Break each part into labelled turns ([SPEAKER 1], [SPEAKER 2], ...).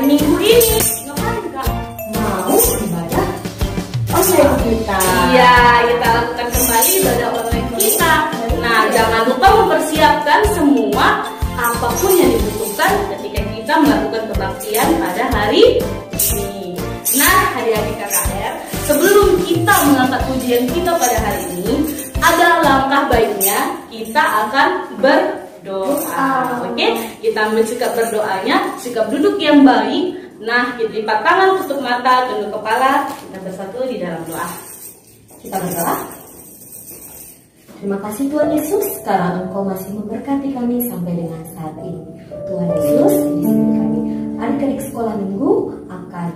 [SPEAKER 1] hari Minggu ini ngapain Kak?
[SPEAKER 2] Mau ibadah online kita.
[SPEAKER 1] Iya, kita lakukan kembali ibadah online kita. Nah, jangan lupa mempersiapkan semua apapun yang dibutuhkan ketika kita melakukan kebaktian pada hari ini. Nah, adik-adik KKR, sebelum kita mengangkat pujian kita pada hari ini, ada langkah baiknya kita akan berdoa. Oke, kita ambil sikap berdoanya, sikap duduk yang baik. Nah, kita lipat tangan, tutup mata, tunduk kepala, kita bersatu di dalam doa.
[SPEAKER 2] Kita berdoa. Terima kasih Tuhan Yesus karena Engkau masih memberkati kami sampai dengan saat ini. Tuhan Yesus, di sini kami adik-adik sekolah minggu akan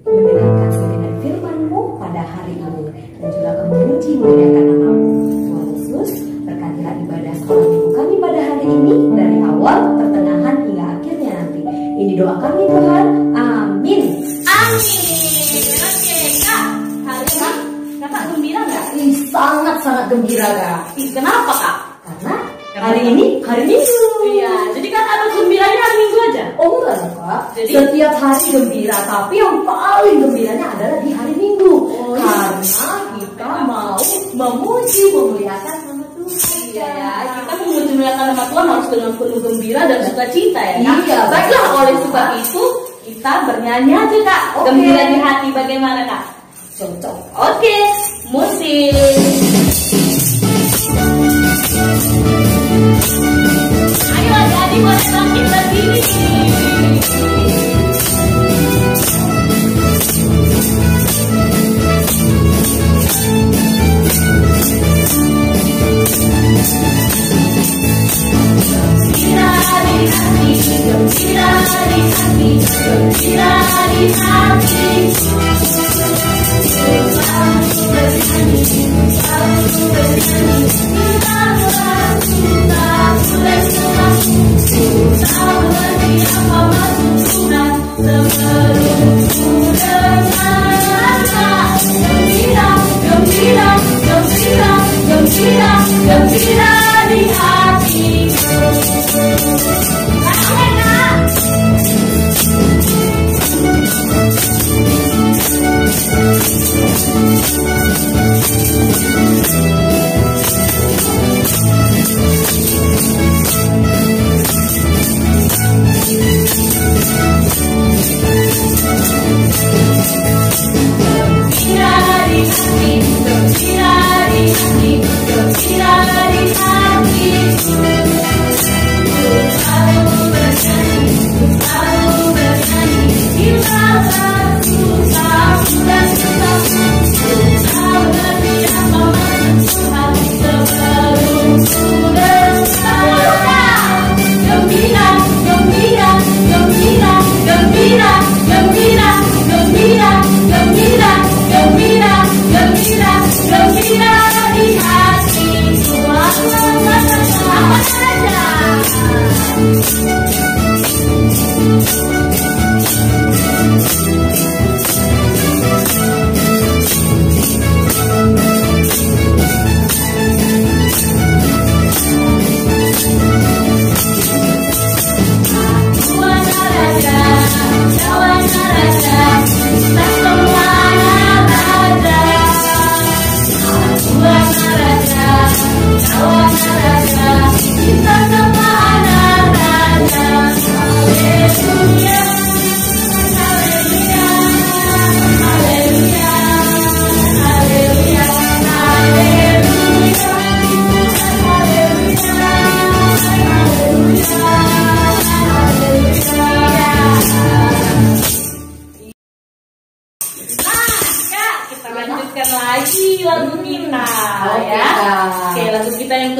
[SPEAKER 2] mendengarkan segenap firman-Mu pada hari ini dan juga akan memuji memuliakan nama-Mu. Tuhan Yesus, berkatilah ibadah sekolah minggu kami pada hari ini dari awal, pertengahan hingga akhirnya nanti. Ini doa kami Tuhan. Amin.
[SPEAKER 1] Amin. Oke, Kak. Hari ini Kakak gembira nggak?
[SPEAKER 2] Sangat-sangat gembira Kak.
[SPEAKER 1] Kenapa Kak?
[SPEAKER 2] Karena hari ini hari Minggu.
[SPEAKER 1] Iya, jadi kan ada gembiranya hari Minggu aja.
[SPEAKER 2] Oh enggak lah Kak,
[SPEAKER 1] Jadi?
[SPEAKER 2] setiap hari gembira, tapi yang paling gembiranya adalah di hari Minggu.
[SPEAKER 1] Oh,
[SPEAKER 2] karena kita mau memuji memuliakan nama Tuhan.
[SPEAKER 1] Iya ya, kita memuji memuliakan nama Tuhan harus dengan penuh gembira dan sukacita ya Kak?
[SPEAKER 2] Iya.
[SPEAKER 1] Baiklah, oleh sebab itu kita bernyanyi aja Kak.
[SPEAKER 2] Oke.
[SPEAKER 1] Gembira di hati bagaimana Kak?
[SPEAKER 2] Cocok.
[SPEAKER 1] Oke, musik. Ayo adik-adik boleh bangkit berdiri. Gembira di hati, gembira di hati, gembira di hati. Selalu bernyanyi, selalu bernyanyi. Kita boleh selalu berdiam membantu Tuhan sebelum dengar. Gembira, gembira, gembira, gembira, gembira di hatiku. Amin Kak.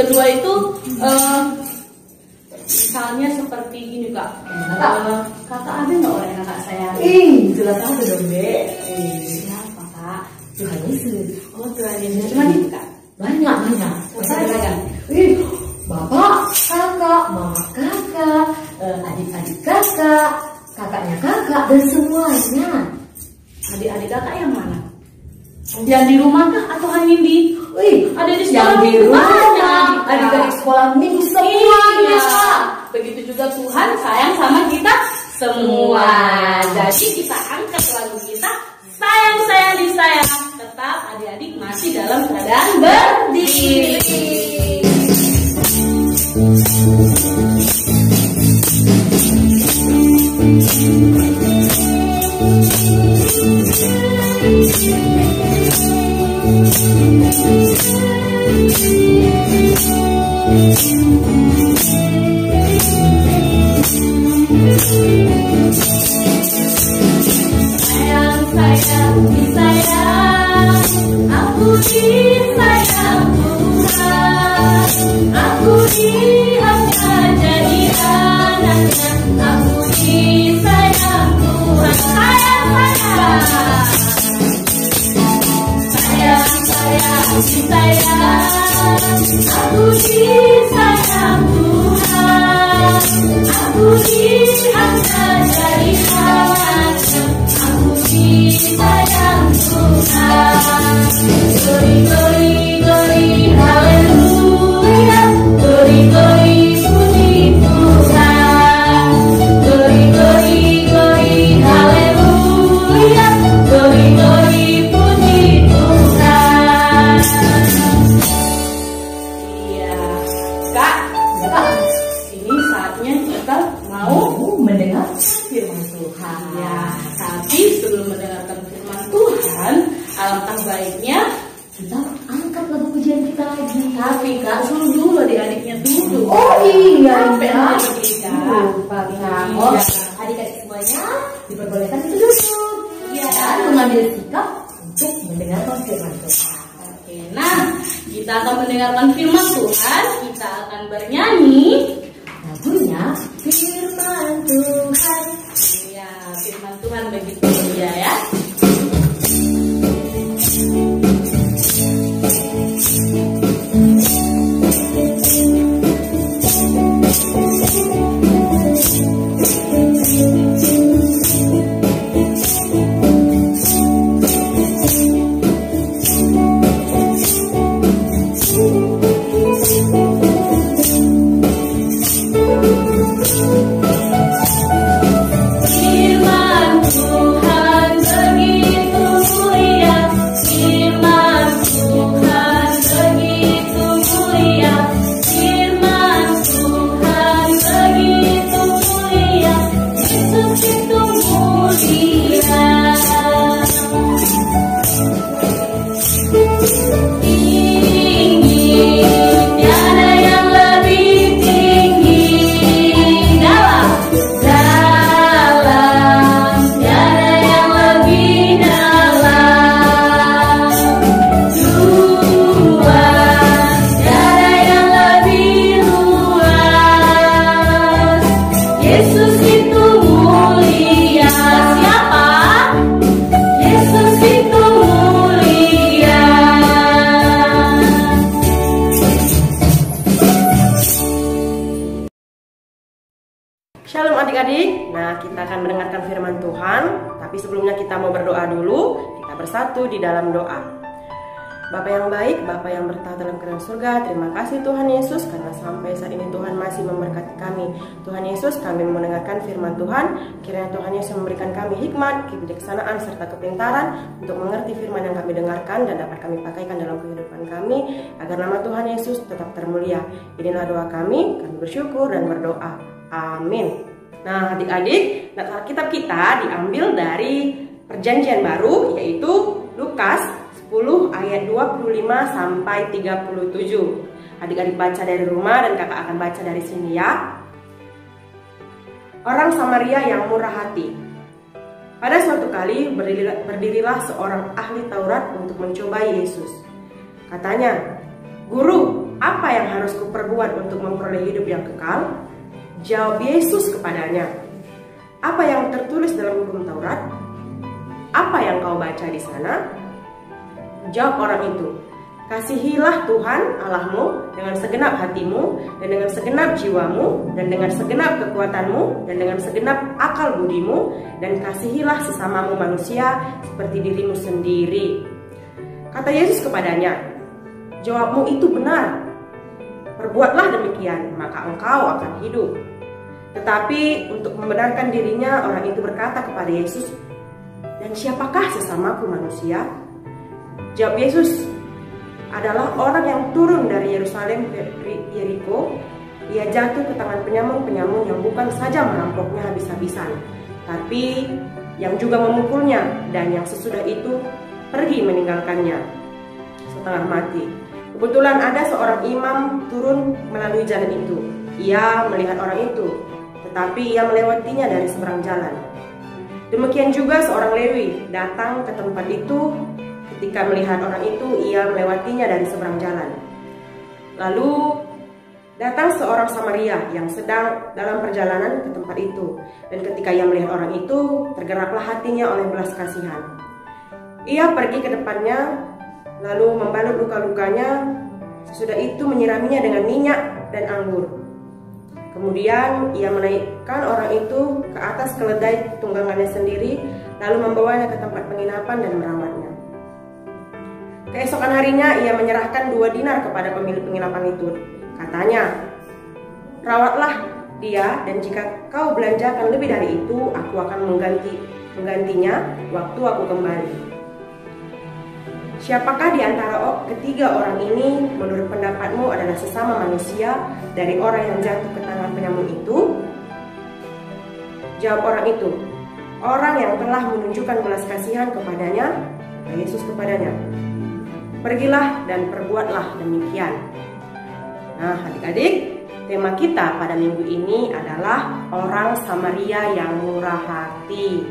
[SPEAKER 1] kedua itu misalnya seperti ini Kak. Kakak ada nggak orang yang kakak sayang?
[SPEAKER 2] Jelas ada dong Dek.
[SPEAKER 1] Siapa Kak?
[SPEAKER 2] Tuhan Yesus.
[SPEAKER 1] Oh Tuhan Yesus. Cuma itu Kak?
[SPEAKER 2] Banyak.
[SPEAKER 1] Saya
[SPEAKER 2] Bapak, kakak, mama kakak, adik-adik kakak, kakaknya kakak, dan semuanya.
[SPEAKER 1] Adik-adik kakak yang mana? Yang di rumah kah atau hanya di? Ada di sekolah
[SPEAKER 2] yang di rumah,
[SPEAKER 1] adik-adik
[SPEAKER 2] sekolah minggu semuanya.
[SPEAKER 1] Begitu juga Tuhan sayang sama kita semua. Jadi kita angkat lagu kita, sayang sayang disayang. Tetap adik-adik masih dalam keadaan berdiri. Sayang sayang disayang, aku disayang Tuhan, aku diangkat jadi anaknya, aku disayang Tuhan. Sayang sayang, sayang sayang disayang, aku disayang Tuhan, aku diangkat jadi anaknya, aku disayang Tuhan. Glory glory glory haleluya, glory glory puji Tuhan, glory glory glory haleluya, glory glory puji Tuhan. Iya, Kak, ini saatnya kita mau
[SPEAKER 2] mendengar firman Tuhan.
[SPEAKER 1] ya, tapi sebelum mendengarkan firman Tuhan, alangkah baiknya
[SPEAKER 2] Kita angkat lagu pujian kita lagi.
[SPEAKER 1] tapi Kak suruh dulu adik-adiknya duduk.
[SPEAKER 2] Oh iya,
[SPEAKER 1] Sampai
[SPEAKER 2] ya.
[SPEAKER 1] nanti berdiri, Kak.
[SPEAKER 2] Lupa, Kak.
[SPEAKER 1] Iya.
[SPEAKER 2] Oh, adik-adik semuanya diperbolehkan untuk duduk.
[SPEAKER 1] Iya.
[SPEAKER 2] Dan mengambil sikap untuk mendengarkan firman Tuhan.
[SPEAKER 1] Oke, nah kita akan mendengarkan firman Tuhan. Kita akan bernyanyi.
[SPEAKER 2] Lagunya firman Tuhan.
[SPEAKER 1] Ya, firman Tuhan begitu mulia ya. Firman Tuhan begitu mulia, firman Tuhan begitu mulia, firman Tuhan begitu mulia, Yesus itu mulia. Tinggi, tiada yang lebih tinggi, dalam, tiada yang lebih dalam, luas, tiada yang lebih luas, Yesus itu mulia. Siapa? Yesus itu mulia.
[SPEAKER 3] Shalom adik-adik, nah kita akan mendengarkan firman Tuhan. Tapi sebelumnya kita mau berdoa dulu. Kita bersatu di dalam doa. Bapa yang baik, Bapa yang bertahan dalam kerajaan surga, terima kasih Tuhan Yesus karena sampai saat ini Tuhan masih memberkati kami. Tuhan Yesus, kami mendengarkan firman Tuhan. Kiranya Tuhan Yesus memberikan kami hikmat, kebijaksanaan serta kepintaran untuk mengerti firman yang kami dengarkan dan dapat kami pakaikan dalam kehidupan kami agar nama Tuhan Yesus tetap termulia. Inilah doa kami bersyukur dan berdoa. Amin. Nah adik-adik, Alkitab kita diambil dari Perjanjian Baru, yaitu Lukas 10 ayat 25 sampai 37. Adik-adik baca dari rumah dan kakak akan baca dari sini ya. Orang Samaria yang murah hati. Pada suatu kali berdirilah seorang ahli Taurat untuk mencobai Yesus. Katanya, "Guru, apa yang harus kuperbuat untuk memperoleh hidup yang kekal?" Jawab Yesus kepadanya, "Apa yang tertulis dalam hukum Taurat? Apa yang kau baca di sana?" Jawab orang itu, "Kasihilah Tuhan Allahmu dengan segenap hatimu, dan dengan segenap jiwamu, dan dengan segenap kekuatanmu, dan dengan segenap akal budimu, dan kasihilah sesamamu manusia seperti dirimu sendiri." Kata Yesus kepadanya, "Jawabmu itu benar. Perbuatlah demikian, maka engkau akan hidup." Tetapi untuk membenarkan dirinya, orang itu berkata kepada Yesus, "Dan siapakah sesamaku manusia?" Jawab Yesus, "Adalah orang yang turun dari Yerusalem ke Yeriko. Ia jatuh ke tangan penyamun-penyamun yang bukan saja merampoknya habis-habisan, tapi yang juga memukulnya, dan yang sesudah itu pergi meninggalkannya setengah mati. Kebetulan ada seorang imam turun melalui jalan itu. Ia melihat orang itu, tetapi ia melewatinya dari seberang jalan. Demikian juga seorang Lewi datang ke tempat itu. Ketika melihat orang itu, ia melewatinya dari seberang jalan. Lalu datang seorang Samaria yang sedang dalam perjalanan ke tempat itu. Dan ketika ia melihat orang itu, tergeraklah hatinya oleh belas kasihan. Ia pergi ke depannya, lalu membalut luka-lukanya. Sesudah itu menyiraminya dengan minyak dan anggur. Kemudian ia menaikkan orang itu ke atas keledai tunggangannya sendiri, lalu membawanya ke tempat penginapan dan merawatnya. Keesokan harinya ia menyerahkan 2 dinar kepada pemilik penginapan itu. Katanya, "Rawatlah dia, dan jika kau belanjakan lebih dari itu, aku akan menggantinya waktu aku kembali." Siapakah di antara ketiga orang ini menurut pendapatmu adalah sesama manusia dari orang yang jatuh ke tangan penyamun itu? Jawab orang itu, "Orang yang telah menunjukkan belas kasihan kepadanya." Kata Yesus kepadanya, "Pergilah dan perbuatlah demikian." Nah, adik-adik, tema kita pada minggu ini adalah orang Samaria yang murah hati.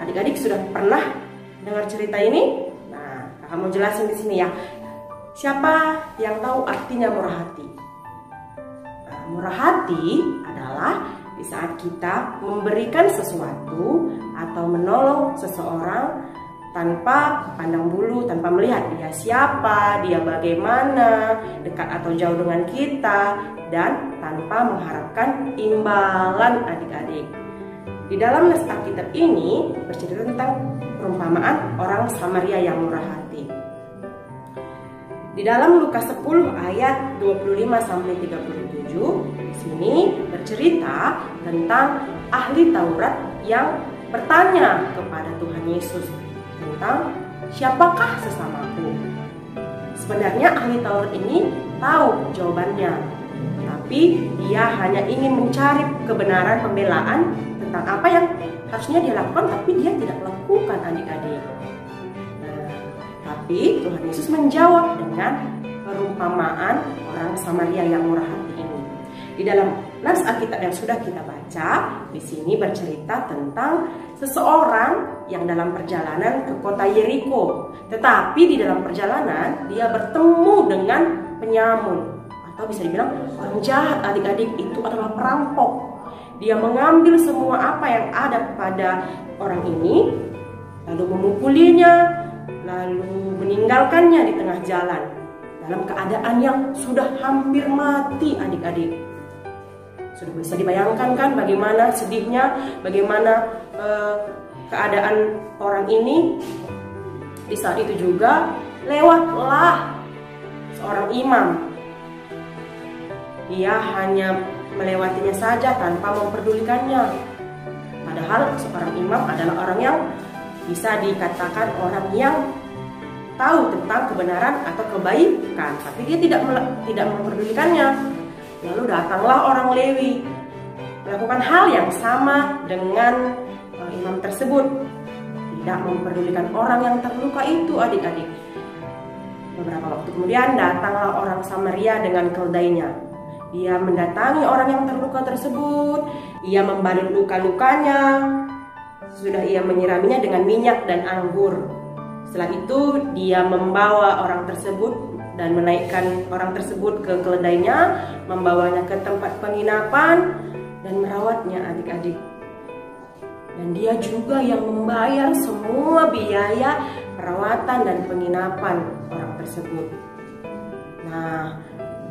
[SPEAKER 3] Adik-adik sudah pernah dengar cerita ini? Kamu jelasin di sini ya. Siapa yang tahu artinya murah hati? Nah, murah hati adalah di saat kita memberikan sesuatu atau menolong seseorang tanpa pandang bulu, tanpa melihat dia siapa, dia bagaimana, dekat atau jauh dengan kita, dan tanpa mengharapkan imbalan adik-adik. Di dalam nas Alkitab ini bercerita tentang perumpamaan orang Samaria yang murah hati. Di dalam Lukas 10 ayat 25 sampai 37, di sini bercerita tentang ahli Taurat yang bertanya kepada Tuhan Yesus tentang siapakah sesamaku. Sebenarnya ahli Taurat ini tahu jawabannya, tapi dia hanya ingin mencari kebenaran pembelaan tentang apa yang harusnya dia lakukan, tapi dia tidak lakukan adik-adik. Tapi Tuhan Yesus menjawab dengan perumpamaan orang Samaria yang murah hati ini. Di dalam nas Alkitab yang sudah kita baca, di sini bercerita tentang seseorang yang dalam perjalanan ke kota Yeriko. Tetapi di dalam perjalanan dia bertemu dengan penyamun, atau bisa dibilang orang jahat adik-adik. Itu adalah perampok. Dia mengambil semua apa yang ada pada orang ini, lalu memukulinya, lalu meninggalkannya di tengah jalan dalam keadaan yang sudah hampir mati adik-adik. Sudah bisa dibayangkan kan bagaimana sedihnya, bagaimana keadaan orang ini. Di saat itu juga lewatlah seorang imam. Dia hanya melewatinya saja tanpa memperdulikannya. Padahal seorang imam adalah orang yang bisa dikatakan orang yang tahu tentang kebenaran atau kebaikan, tapi dia tidak memperdulikannya. Lalu datanglah orang Lewi melakukan hal yang sama dengan imam tersebut, tidak memperdulikan orang yang terluka itu adik-adik. Beberapa waktu kemudian datanglah orang Samaria dengan keledainya. Dia mendatangi orang yang terluka tersebut, ia membalut luka-lukanya, sudah ia menyiraminya dengan minyak dan anggur. Setelah itu dia membawa orang tersebut dan menaikkan orang tersebut ke keledainya, membawanya ke tempat penginapan dan merawatnya adik-adik. Dan dia juga yang membayar semua biaya perawatan dan penginapan orang tersebut. Nah,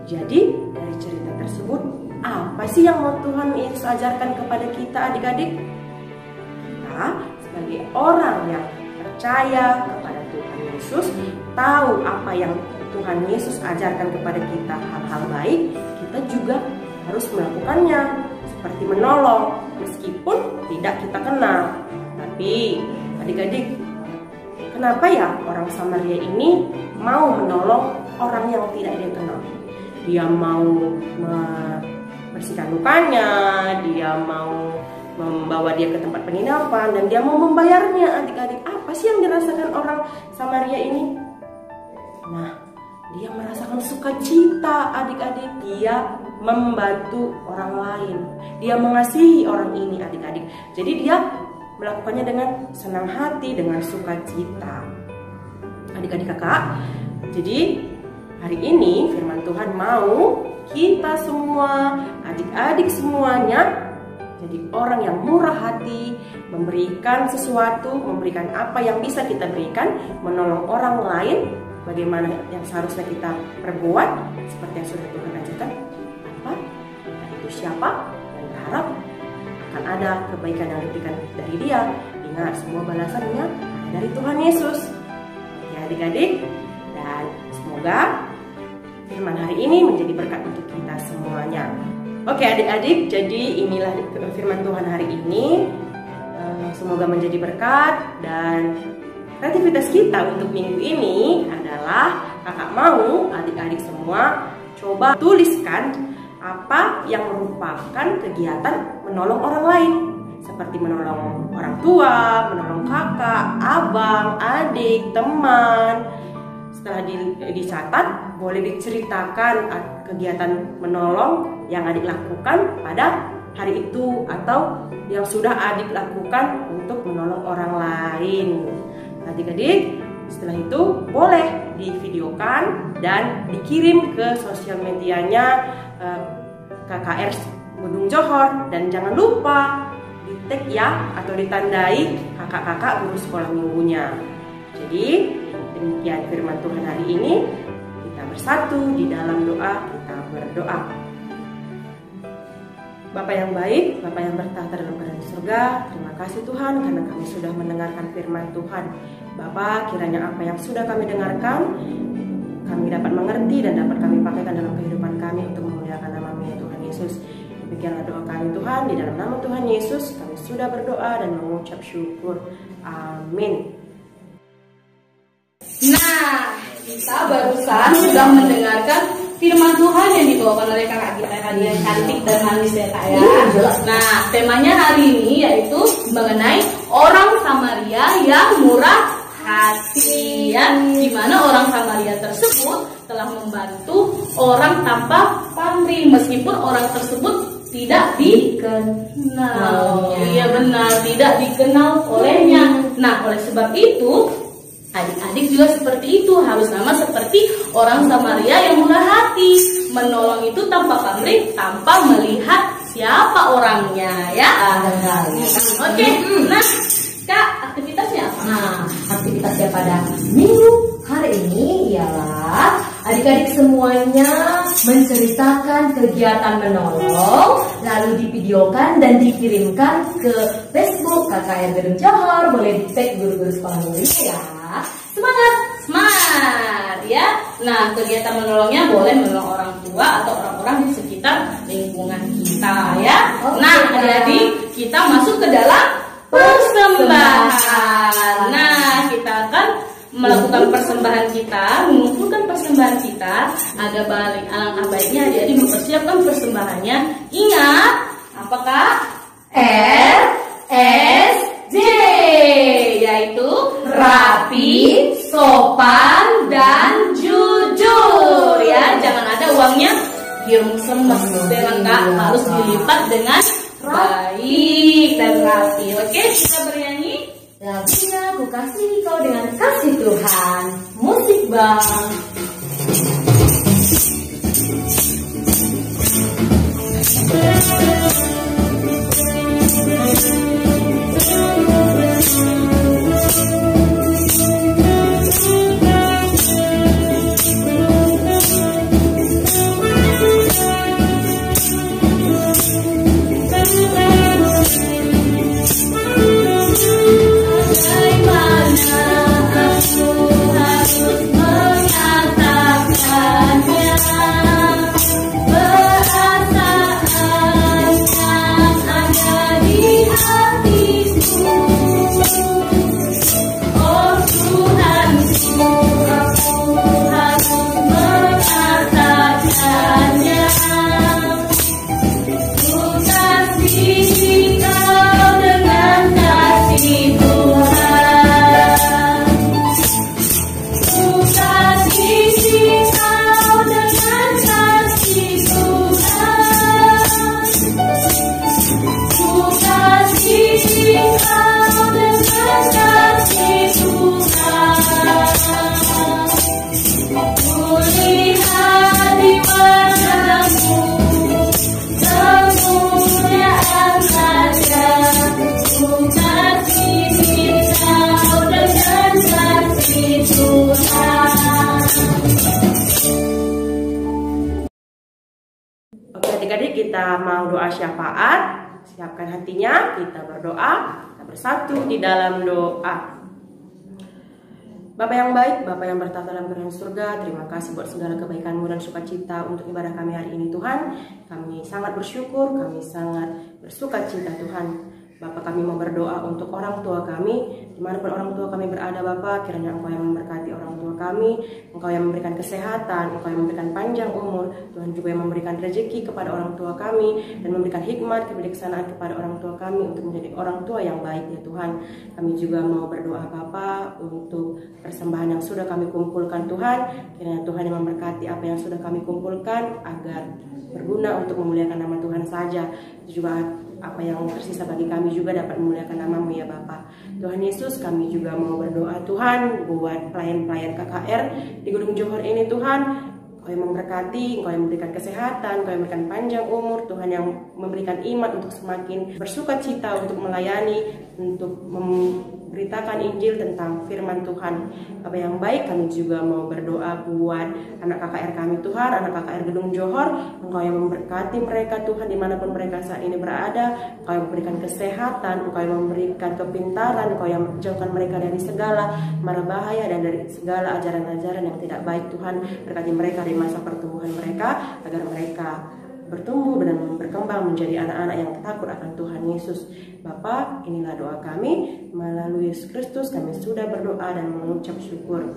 [SPEAKER 3] jadi dari cerita tersebut, apa sih yang mau Tuhan Yesus ajarkan kepada kita adik-adik? Kita sebagai orang yang percaya kepada Tuhan Yesus, tahu apa yang Tuhan Yesus ajarkan kepada kita hal-hal baik, kita juga harus melakukannya. seperti menolong meskipun tidak kita kenal. Tapi adik-adik, kenapa ya orang Samaria ini mau menolong orang yang tidak dia kenal? Dia mau membersihkan lukanya, dia mau membawa dia ke tempat penginapan, dan dia mau membayarnya. Adik-adik, apa sih yang dirasakan orang Samaria ini? Nah, dia merasakan sukacita, adik-adik. Dia membantu orang lain, dia mengasihi orang ini, adik-adik. Jadi dia melakukannya dengan senang hati, dengan sukacita. Adik-adik kakak, jadi hari ini firman Tuhan mau kita semua, adik-adik semuanya, jadi orang yang murah hati, memberikan sesuatu, memberikan apa yang bisa kita berikan, menolong orang lain, bagaimana yang seharusnya kita perbuat, seperti yang sudah Tuhan ajarkan. Apa? Dan itu siapa? Dan berharap akan ada kebaikan yang diberikan dari Dia. Ingat, semua balasannya ada dari Tuhan Yesus. Ya adik-adik, dan semoga firman hari ini menjadi berkat untuk kita semuanya. Oke adik-adik, jadi inilah firman Tuhan hari ini. Semoga menjadi berkat, dan kreativitas kita untuk minggu ini adalah kakak mau adik-adik semua coba tuliskan apa yang merupakan kegiatan menolong orang lain, seperti menolong orang tua, menolong kakak, abang, adik, teman. Setelah dicatat, boleh diceritakan kegiatan menolong yang adik lakukan pada hari itu atau yang sudah adik lakukan untuk menolong orang lain. Adik-adik, setelah itu boleh divideokan dan dikirim ke sosial medianya KKR Gunung Johor, dan jangan lupa di tag ya atau ditandai kakak-kakak guru sekolah minggunya. Jadi demikian firman Tuhan hari ini. Kita bersatu di dalam doa, kita berdoa. Bapa yang baik, Bapa yang bertahta dalam kerajaan surga, terima kasih Tuhan karena kami sudah mendengarkan firman Tuhan. Bapa, kiranya apa yang sudah kami dengarkan, kami dapat mengerti dan dapat kami pakaikan dalam kehidupan kami untuk memuliakan nama-Mu ya Tuhan Yesus. Demikianlah doa kami Tuhan, di dalam nama Tuhan Yesus kami sudah berdoa dan mengucap syukur. Amin.
[SPEAKER 1] Nah, kita barusan sudah mendengarkan firman Tuhan yang dibawakan oleh kakak kita tadi yang cantik dan manis ya kak ya. Nah, temanya hari ini yaitu mengenai orang Samaria yang murah hati ya, di mana orang Samaria tersebut telah membantu orang tanpa pamrih meskipun orang tersebut tidak dikenal. Iya benar, tidak dikenal olehnya. Nah, oleh sebab itu adik-adik juga seperti itu, harus sama seperti orang Samaria yang murah hati, menolong itu tanpa pamrih, tanpa melihat siapa orangnya ya. Oke, nah kak, aktivitasnya apa?
[SPEAKER 2] Nah, aktivitasnya pada minggu hari ini ialah adik-adik semuanya menceritakan kegiatan menolong, lalu divideokan dan dikirimkan ke Facebook KKR Gunung Johor. Boleh di-tag guru-guru sekolah minggu ya. Semangat!
[SPEAKER 1] Semangat ya. Nah, kegiatan menolongnya boleh menolong orang tua atau orang-orang di sekitar lingkungan kita ya. Nah, adik-adik, kita masuk ke dalam persembahan. Nah, kita akan melakukan persembahan kita, mengumpulkan persembahan kita. Alangkah baiknya adik-adik mempersiapkan persembahannya. Ingat, apakah? RSJ, yaitu rapi, sopan, dan jujur ya. Jangan ada uangnya hirung-semes dengan kak, harus dilipat dengan baik dan rapi. Oke, kita bernyanyi
[SPEAKER 2] lagunya Ku Kasih Kau Dengan Kasih Tuhan. Musik bang.
[SPEAKER 1] Perasaan
[SPEAKER 3] kita mau doa syafaat. Siapkan hatinya, kita berdoa, kita bersatu di dalam doa. Bapa yang baik, Bapa yang bertata dalam kerajaan surga, terima kasih buat segala kebaikan-Mu dan sukacita untuk ibadah kami hari ini Tuhan. Kami sangat bersyukur, kami sangat bersukacita Tuhan. Bapak, kami mau berdoa untuk orang tua kami, dimanapun orang tua kami berada Bapak, kiranya Engkau yang memberkati orang tua kami, Engkau yang memberikan kesehatan, Engkau yang memberikan panjang umur, Tuhan juga yang memberikan rezeki kepada orang tua kami, dan memberikan hikmat, kebijaksanaan kepada orang tua kami untuk menjadi orang tua yang baik ya Tuhan. Kami juga mau berdoa Bapak untuk persembahan yang sudah kami kumpulkan Tuhan, kiranya Tuhan yang memberkati apa yang sudah kami kumpulkan agar berguna untuk memuliakan nama Tuhan saja. Juga apa yang tersisa bagi kami juga dapat memuliakan nama-Mu ya Bapa. Tuhan Yesus, kami juga mau berdoa Tuhan buat pelayan-pelayan KKR di Gunung Johor ini Tuhan. Engkau yang memberkati, Engkau yang memberikan kesehatan, Engkau yang memberikan panjang umur, Tuhan yang memberikan iman untuk semakin bersukacita untuk melayani, untuk memberitakan Injil tentang firman Tuhan. Bapa yang baik, kami juga mau berdoa buat anak KKR kami Tuhan, anak KKR Gedung Johor. Engkau yang memberkati mereka Tuhan dimanapun mereka saat ini berada. Engkau yang memberikan kesehatan, Engkau yang memberikan kepintaran, Engkau yang menjauhkan mereka dari segala mara bahaya dan dari segala ajaran-ajaran yang tidak baik Tuhan. Berkati mereka di masa pertumbuhan mereka, agar mereka bertumbuh dan berkembang menjadi anak-anak yang takut akan Tuhan Yesus. Bapa, inilah doa kami, melalui Yesus Kristus kami sudah berdoa dan mengucap syukur.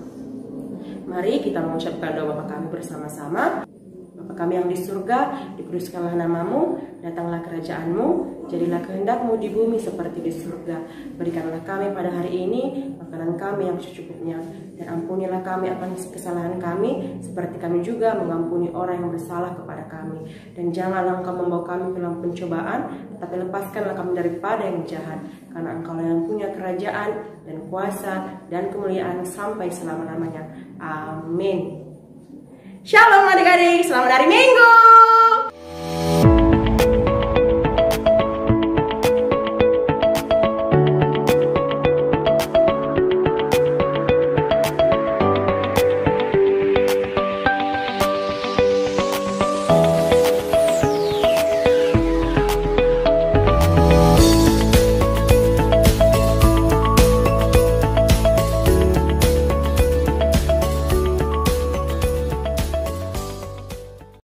[SPEAKER 3] Mari kita mengucapkan doa Bapa kami bersama-sama. Bapa kami yang di surga, dikuduskanlah nama-Mu, datanglah kerajaan-Mu, jadilah kehendak-Mu di bumi seperti di surga. Berikanlah kami pada hari ini makanan kami yang secukupnya, dan ampunilah kami akan kesalahan kami, seperti kami juga mengampuni orang yang bersalah kepada kami. Dan janganlah Engkau membawa kami ke dalam pencobaan, tetapi lepaskanlah kami daripada yang jahat, karena Engkau yang punya kerajaan dan kuasa dan kemuliaan sampai selama-lamanya. Amin. Shalom adik-adik, selamat hari Minggu.